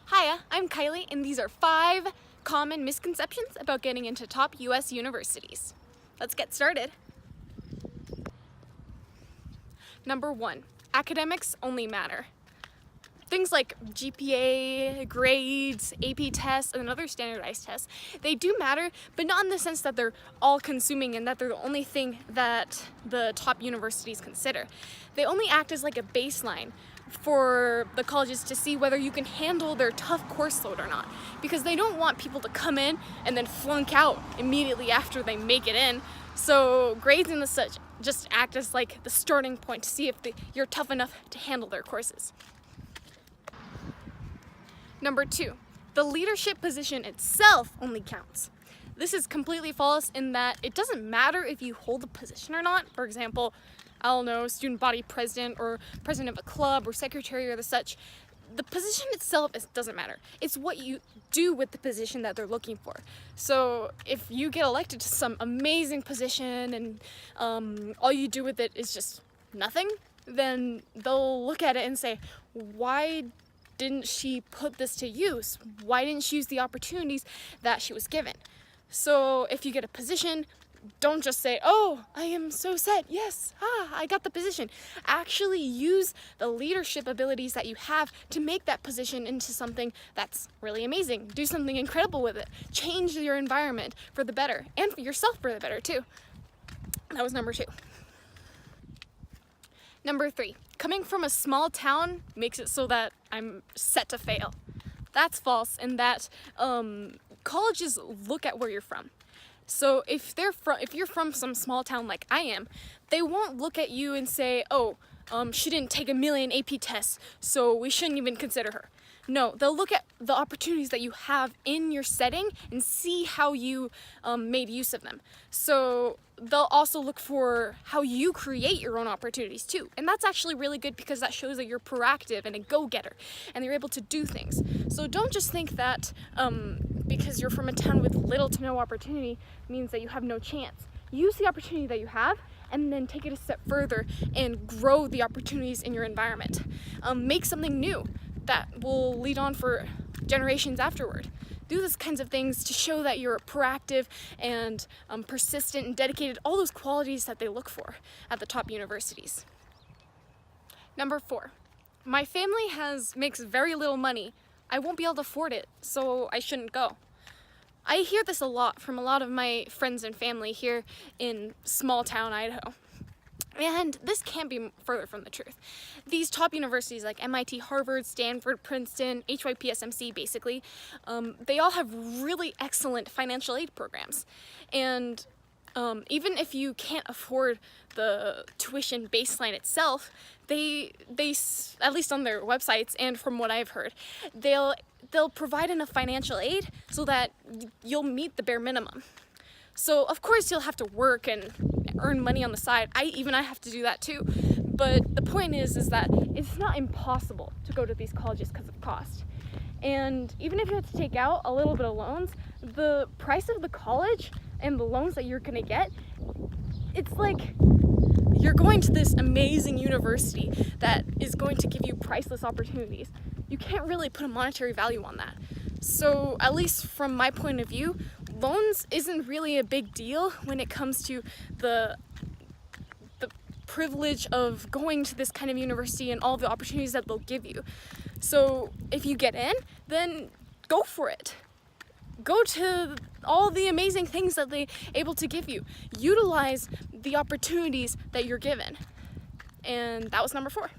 Hiya, I'm Kylie, and these are 5 common misconceptions about getting into top US universities. Let's get started. Number 1, academics only matter. Things like GPA, grades, AP tests, and other standardized tests, they do matter, but not in the sense that they're all-consuming and that they're the only thing that the top universities consider. They only act as like a baseline for the colleges to see whether you can handle their tough course load or not, because they don't want people to come in and then flunk out immediately after they make it in. So grades and the such just act as like the starting point to see if you're tough enough to handle their courses. Number 2, the leadership position itself only counts. This is completely false in that it doesn't matter if you hold a position or not. For example, I don't know, student body president or president of a club or secretary or the such. The position itself doesn't matter. It's what you do with the position that they're looking for. So if you get elected to some amazing position and all you do with it is just nothing, then they'll look at it and say, why didn't she put this to use? Why didn't she use the opportunities that she was given? So if you get a position, don't just say, oh, I am so set, yes, I got the position. Actually use the leadership abilities that you have to make that position into something that's really amazing. Do something incredible with it. Change your environment for the better, and for yourself for the better too. That was number 2. Number 3, coming from a small town makes it so that I'm set to fail. That's false in that colleges look at where you're from. So if you're from some small town like I am, they won't look at you and say, oh, she didn't take 1,000,000 AP tests, so we shouldn't even consider her. No, they'll look at the opportunities that you have in your setting and see how you made use of them. So they'll also look for how you create your own opportunities too. And that's actually really good because that shows that you're proactive and a go-getter and you're able to do things. So don't just think that because you're from a town with little to no opportunity means that you have no chance. Use the opportunity that you have and then take it a step further and grow the opportunities in your environment. Make something new that will lead on for generations afterward. Do these kinds of things to show that you're proactive and persistent and dedicated, all those qualities that they look for at the top universities. Number 4, my family makes very little money. I won't be able to afford it, so I shouldn't go. I hear this a lot from a lot of my friends and family here in small town Idaho. And this can't be further from the truth. These top universities like MIT, Harvard, Stanford, Princeton, HYPSMC basically, they all have really excellent financial aid programs. And even if you can't afford the tuition baseline itself, they at least on their websites and from what I've heard, they'll provide enough financial aid so that you'll meet the bare minimum. So of course you'll have to work and earn money on the side. I have to do that too. But the point is that it's not impossible to go to these colleges because of cost. And even if you have to take out a little bit of loans, the price of the college and the loans that you're gonna get, it's like you're going to this amazing university that is going to give you priceless opportunities. You can't really put a monetary value on that. So at least from my point of view, loans isn't really a big deal when it comes to the privilege of going to this kind of university and all the opportunities that they'll give you. So if you get in, then go for it. Go to all the amazing things that they're able to give you. Utilize the opportunities that you're given. And that was number 4.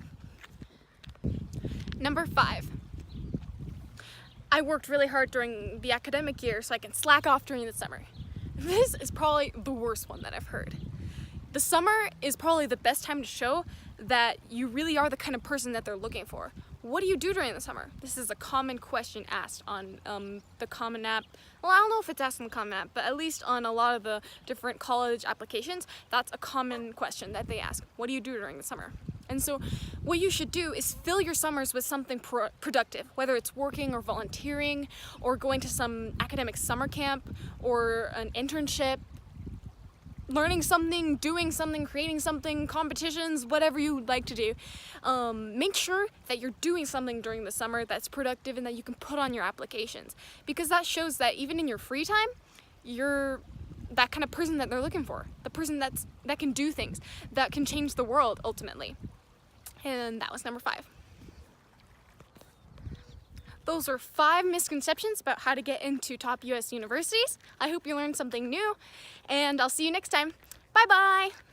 Number 5. I worked really hard during the academic year so I can slack off during the summer. This is probably the worst one that I've heard. The summer is probably the best time to show that you really are the kind of person that they're looking for. What do you do during the summer? This is a common question asked on the Common App. Well, I don't know if it's asked on the Common App, but at least on a lot of the different college applications, that's a common question that they ask. What do you do during the summer? And so what you should do is fill your summers with something productive, whether it's working or volunteering or going to some academic summer camp or an internship. learning something, doing something, creating something, competitions, whatever you like to do. Make sure that you're doing something during the summer that's productive and that you can put on your applications, because that shows that even in your free time, you're that kind of person that they're looking for, the person that can do things, that can change the world ultimately. And that was number 5. Those are 5 misconceptions about how to get into top US universities. I hope you learned something new, and I'll see you next time. Bye bye!